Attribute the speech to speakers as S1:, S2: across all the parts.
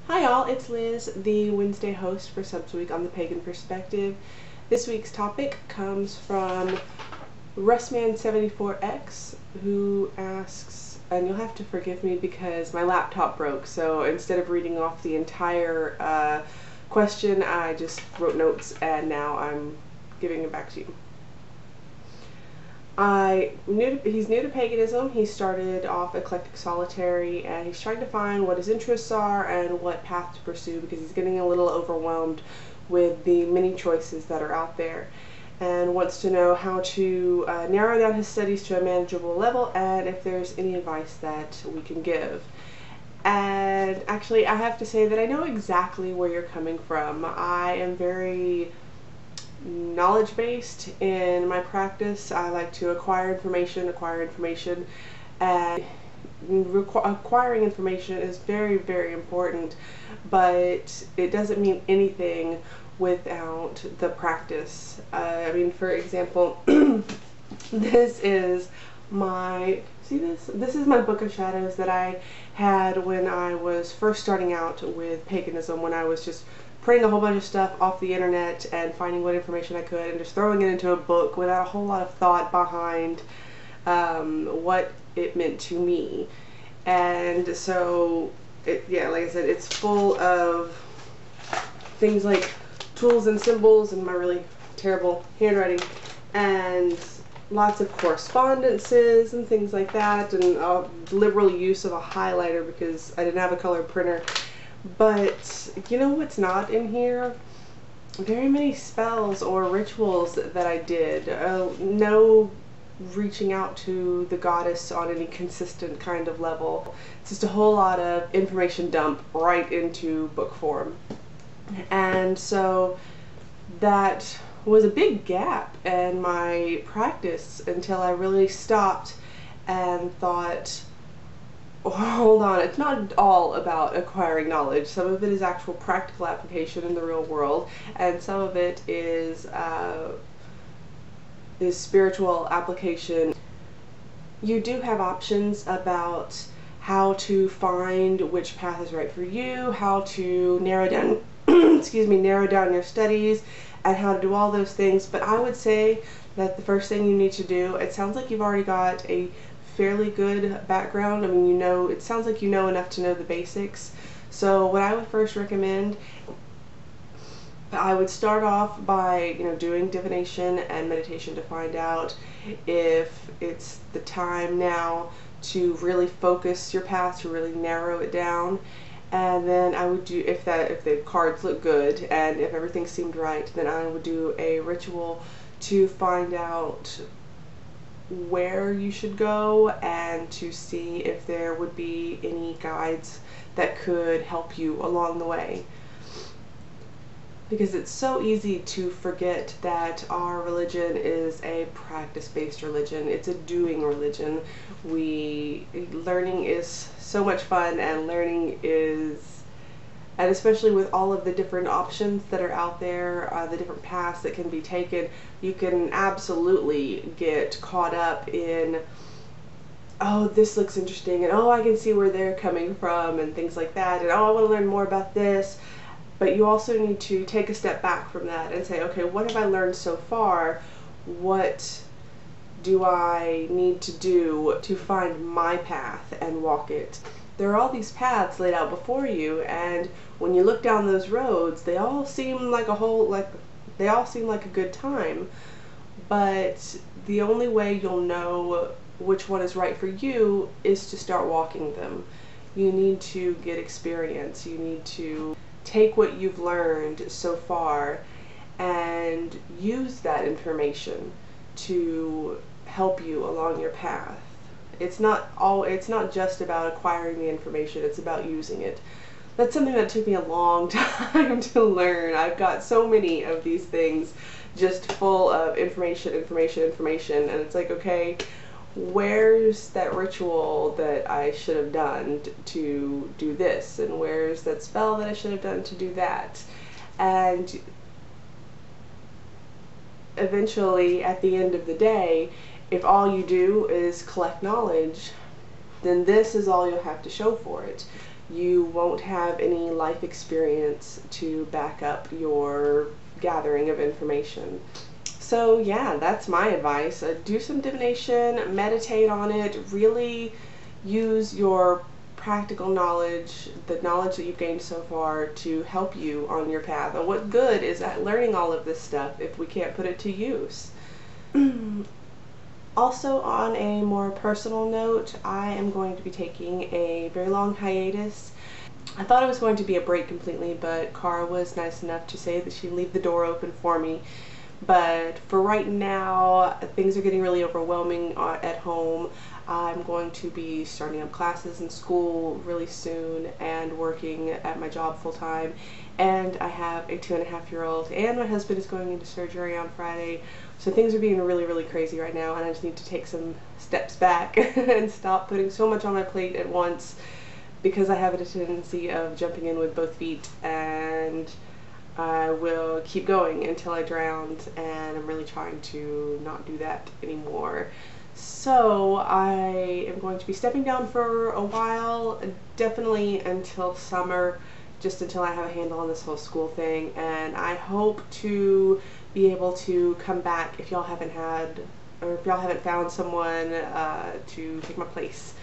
S1: Hi y'all, it's Liz, the Wednesday host for Subsweek on the Pagan Perspective. This week's topic comes from Russman74X, who asks, and you'll have to forgive me because my laptop broke, so instead of reading off the entire question, I just wrote notes and now I'm giving it back to you. He's new to paganism. He started off eclectic solitary and he's trying to find what his interests are and what path to pursue because he's getting a little overwhelmed with the many choices that are out there and wants to know how to narrow down his studies to a manageable level and if there's any advice that we can give. And actually I have to say that I know exactly where you're coming from. I am very knowledge-based in my practice. I like to acquire information, and acquiring information is very, very important, but it doesn't mean anything without the practice. I mean, for example, this is my, this is my Book of Shadows that I had when I was first starting out with paganism, when I was just printing a whole bunch of stuff off the internet and finding what information I could and just throwing it into a book without a whole lot of thought behind what it meant to me. And so, yeah, like I said, it's full of things like tools and symbols and my really terrible handwriting and lots of correspondences and things like that, and liberal use of a highlighter because I didn't have a color printer. But you know what's not in here? Very many spells or rituals that I did. No reaching out to the goddess on any consistent kind of level. It's just a whole lot of information dump right into book form. And so that was a big gap in my practice until I really stopped and thought, hold on, it's not all about acquiring knowledge. Some of it is actual practical application in the real world, and some of it is spiritual application. You do have options about how to find which path is right for you, how to narrow down narrow down your studies, and how to do all those things, but I would say that the first thing you need to do, it sounds like you've already got a fairly good background. I mean, you know, it sounds like you know enough to know the basics. So what I would first recommend, I would start off by, doing divination and meditation to find out if it's the time now to really focus your path, to really narrow it down. And then I would do, if the cards look good and if everything seemed right, then I would do a ritual to find out where you should go and to see if there would be any guides that could help you along the way. Because it's so easy to forget that our religion is a practice-based religion. It's a doing religion. Learning is so much fun, and learning is, and especially with all of the different options that are out there, the different paths that can be taken, you can absolutely get caught up in, oh, this looks interesting, and oh, I can see where they're coming from, and things like that, and oh, I want to learn more about this. But you also need to take a step back from that and say, okay, what have I learned so far? What do I need to do to find my path and walk it? There are all these paths laid out before you, and when you look down those roads, they all seem like a good time. But the only way you'll know which one is right for you is to start walking them. You need to get experience. You need to take what you've learned so far and use that information to help you along your path. It's not just about acquiring the information, it's about using it. That's something that took me a long time to learn. I've got so many of these things just full of information, and it's like, okay, where's that ritual that I should have done to do this, and where's that spell that I should have done to do that? And eventually, at the end of the day, if all you do is collect knowledge, then this is all you'll have to show for it. you won't have any life experience to back up your gathering of information. So yeah, that's my advice. Do some divination, meditate on it, really use your practical knowledge, the knowledge that you've gained so far, to help you on your path. And what good is learning all of this stuff if we can't put it to use? Also, on a more personal note, I am going to be taking a very long hiatus. I thought it was going to be a break completely, but Cara was nice enough to say that she'd leave the door open for me. But for right now, things are getting really overwhelming at home. I'm going to be starting up classes in school really soon and working at my job full time. And I have a 2.5-year-old, and my husband is going into surgery on Friday. So things are being really, really crazy right now, and I just need to take some steps back and stop putting so much on my plate at once, because I have a tendency of jumping in with both feet, and I will keep going until I drown, and I'm really trying to not do that anymore. So I am going to be stepping down for a while, definitely until summer, just until I have a handle on this whole school thing, and I hope to be able to come back if y'all haven't found someone to take my place.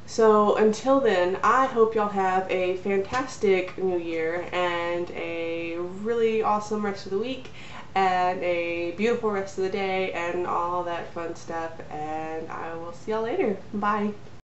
S1: So until then, I hope y'all have a fantastic new year and a really awesome rest of the week and a beautiful rest of the day and all that fun stuff, and I will see y'all later. Bye.